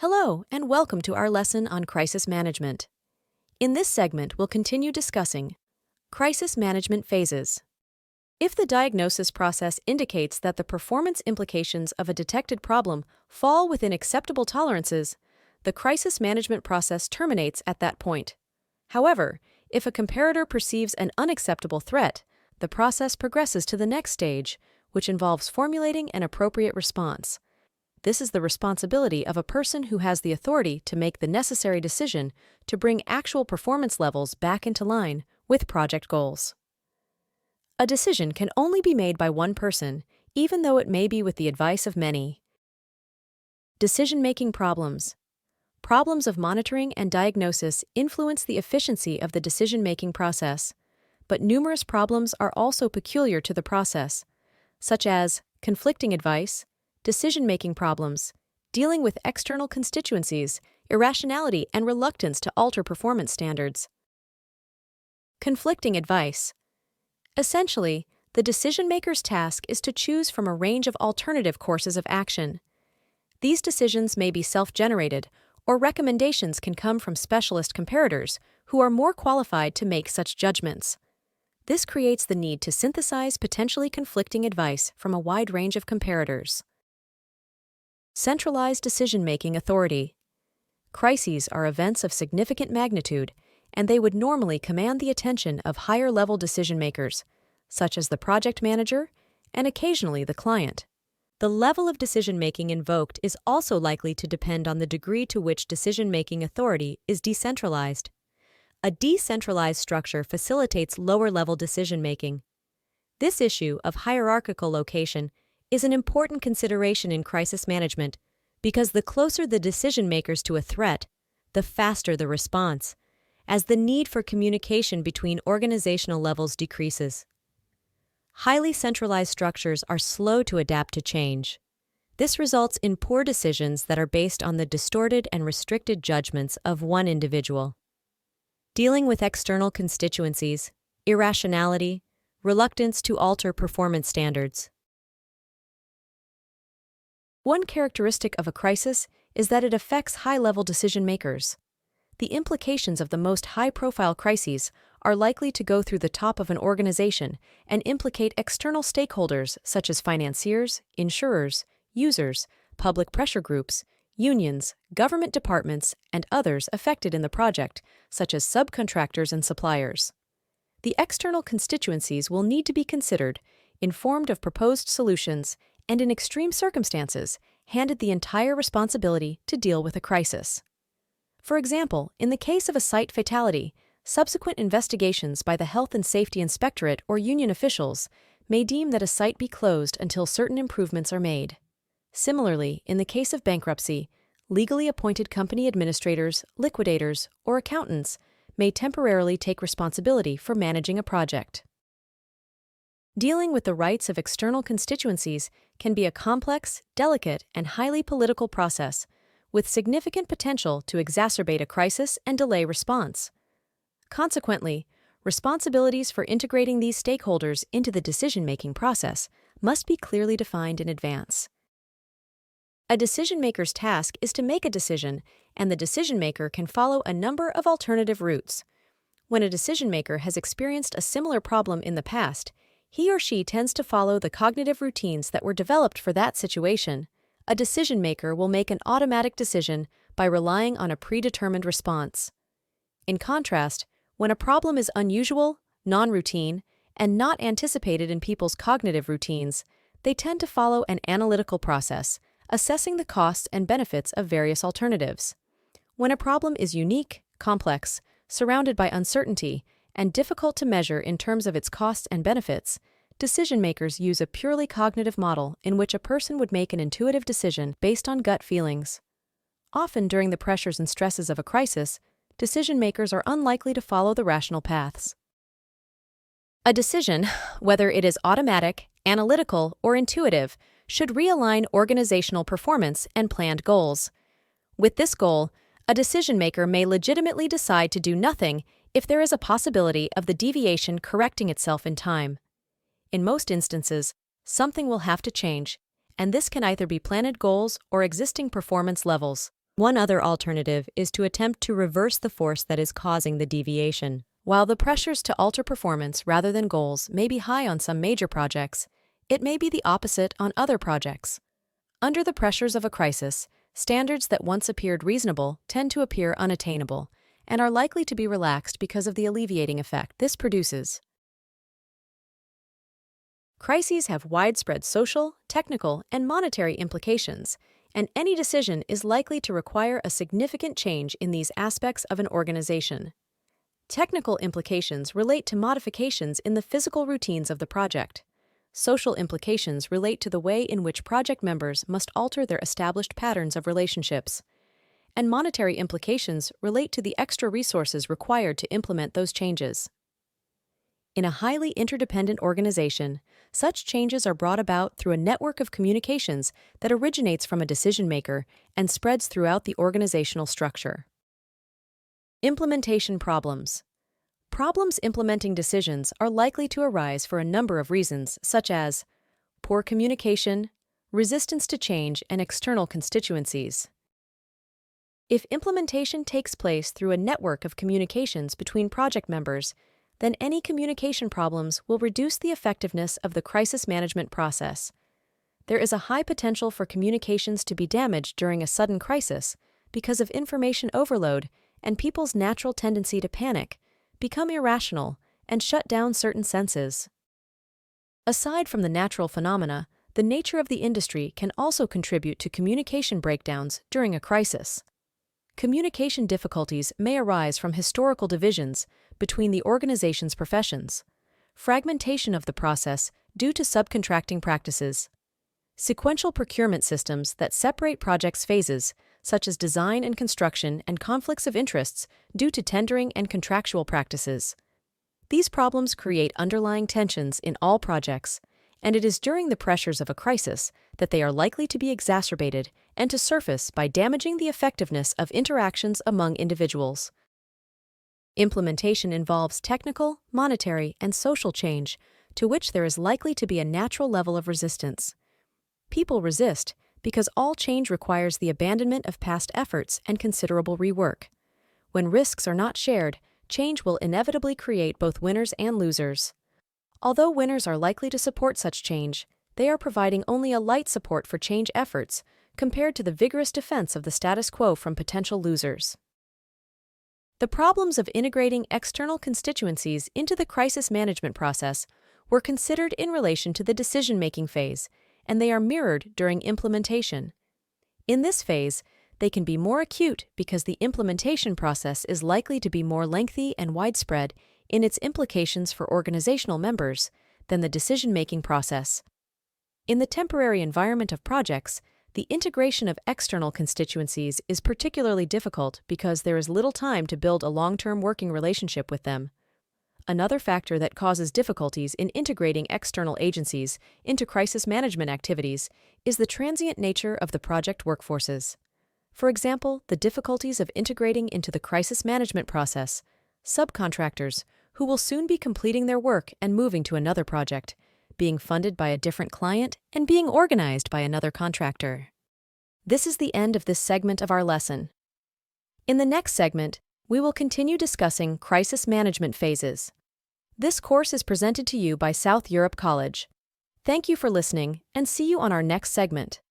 Hello, and welcome to our lesson on crisis management. In this segment, we'll continue discussing crisis management phases. If the diagnosis process indicates that the performance implications of a detected problem fall within acceptable tolerances, the crisis management process terminates at that point. However, if a comparator perceives an unacceptable threat, the process progresses to the next stage, which involves formulating an appropriate response. This is the responsibility of a person who has the authority to make the necessary decision to bring actual performance levels back into line with project goals. A decision can only be made by one person, even though it may be with the advice of many. Decision-making problems. Problems of monitoring and diagnosis influence the efficiency of the decision-making process, but numerous problems are also peculiar to the process, such as conflicting advice, decision-making problems, dealing with external constituencies, irrationality, and reluctance to alter performance standards. Conflicting advice. Essentially, the decision-maker's task is to choose from a range of alternative courses of action. These decisions may be self-generated, or recommendations can come from specialist comparators who are more qualified to make such judgments. This creates the need to synthesize potentially conflicting advice from a wide range of comparators. Centralized decision-making authority. Crises are events of significant magnitude, and they would normally command the attention of higher-level decision-makers, such as the project manager and occasionally the client. The level of decision-making invoked is also likely to depend on the degree to which decision-making authority is decentralized. A decentralized structure facilitates lower-level decision-making. This issue of hierarchical location is an important consideration in crisis management because the closer the decision-makers to a threat, the faster the response, as the need for communication between organizational levels decreases. Highly centralized structures are slow to adapt to change. This results in poor decisions that are based on the distorted and restricted judgments of one individual. Dealing with external constituencies, irrationality, reluctance to alter performance standards. One characteristic of a crisis is that it affects high-level decision-makers. The implications of the most high-profile crises are likely to go through the top of an organization and implicate external stakeholders such as financiers, insurers, users, public pressure groups, unions, government departments, and others affected in the project, such as subcontractors and suppliers. The external constituencies will need to be considered, informed of proposed solutions, and in extreme circumstances, handed the entire responsibility to deal with a crisis. For example, in the case of a site fatality, subsequent investigations by the Health and Safety Inspectorate or union officials may deem that a site be closed until certain improvements are made. Similarly, in the case of bankruptcy, legally appointed company administrators, liquidators, or accountants may temporarily take responsibility for managing a project. Dealing with the rights of external constituencies can be a complex, delicate, and highly political process, with significant potential to exacerbate a crisis and delay response. Consequently, responsibilities for integrating these stakeholders into the decision-making process must be clearly defined in advance. A decision-maker's task is to make a decision, and the decision-maker can follow a number of alternative routes. When a decision-maker has experienced a similar problem in the past, he or she tends to follow the cognitive routines that were developed for that situation. A decision-maker will make an automatic decision by relying on a predetermined response. In contrast, when a problem is unusual, non-routine, and not anticipated in people's cognitive routines, they tend to follow an analytical process, assessing the costs and benefits of various alternatives. When a problem is unique, complex, surrounded by uncertainty, and difficult to measure in terms of its costs and benefits, decision-makers use a purely cognitive model in which a person would make an intuitive decision based on gut feelings. Often during the pressures and stresses of a crisis, decision-makers are unlikely to follow the rational paths. A decision, whether it is automatic, analytical, or intuitive, should realign organizational performance and planned goals. With this goal, a decision-maker may legitimately decide to do nothing if there is a possibility of the deviation correcting itself in time. In most instances, something will have to change, and this can either be planned goals or existing performance levels. One other alternative is to attempt to reverse the force that is causing the deviation. While the pressures to alter performance rather than goals may be high on some major projects, it may be the opposite on other projects. Under the pressures of a crisis, standards that once appeared reasonable tend to appear unattainable and are likely to be relaxed because of the alleviating effect this produces. Crises have widespread social, technical, and monetary implications, and any decision is likely to require a significant change in these aspects of an organization. Technical implications relate to modifications in the physical routines of the project. Social implications relate to the way in which project members must alter their established patterns of relationships. And monetary implications relate to the extra resources required to implement those changes. In a highly interdependent organization, such changes are brought about through a network of communications that originates from a decision maker and spreads throughout the organizational structure. Implementation problems. Problems implementing decisions are likely to arise for a number of reasons, such as poor communication, resistance to change, and external constituencies. If implementation takes place through a network of communications between project members, then any communication problems will reduce the effectiveness of the crisis management process. There is a high potential for communications to be damaged during a sudden crisis because of information overload and people's natural tendency to panic, become irrational, and shut down certain senses. Aside from the natural phenomena, the nature of the industry can also contribute to communication breakdowns during a crisis. Communication difficulties may arise from historical divisions between the organization's professions, fragmentation of the process due to subcontracting practices, sequential procurement systems that separate projects' phases, such as design and construction, and conflicts of interests due to tendering and contractual practices. These problems create underlying tensions in all projects, and it is during the pressures of a crisis that they are likely to be exacerbated and to surface by damaging the effectiveness of interactions among individuals. Implementation involves technical, monetary, and social change, to which there is likely to be a natural level of resistance. People resist because all change requires the abandonment of past efforts and considerable rework. When risks are not shared, change will inevitably create both winners and losers. Although winners are likely to support such change, they are providing only a light support for change efforts compared to the vigorous defense of the status quo from potential losers. The problems of integrating external constituencies into the crisis management process were considered in relation to the decision-making phase, and they are mirrored during implementation. In this phase, they can be more acute because the implementation process is likely to be more lengthy and widespread in its implications for organizational members than the decision-making process. In the temporary environment of projects, the integration of external constituencies is particularly difficult because there is little time to build a long-term working relationship with them. Another factor that causes difficulties in integrating external agencies into crisis management activities is the transient nature of the project workforces. For example, the difficulties of integrating into the crisis management process subcontractors who will soon be completing their work and moving to another project, being funded by a different client, and being organized by another contractor. This is the end of this segment of our lesson. In the next segment, we will continue discussing crisis management phases. This course is presented to you by South Europe College. Thank you for listening, and see you on our next segment.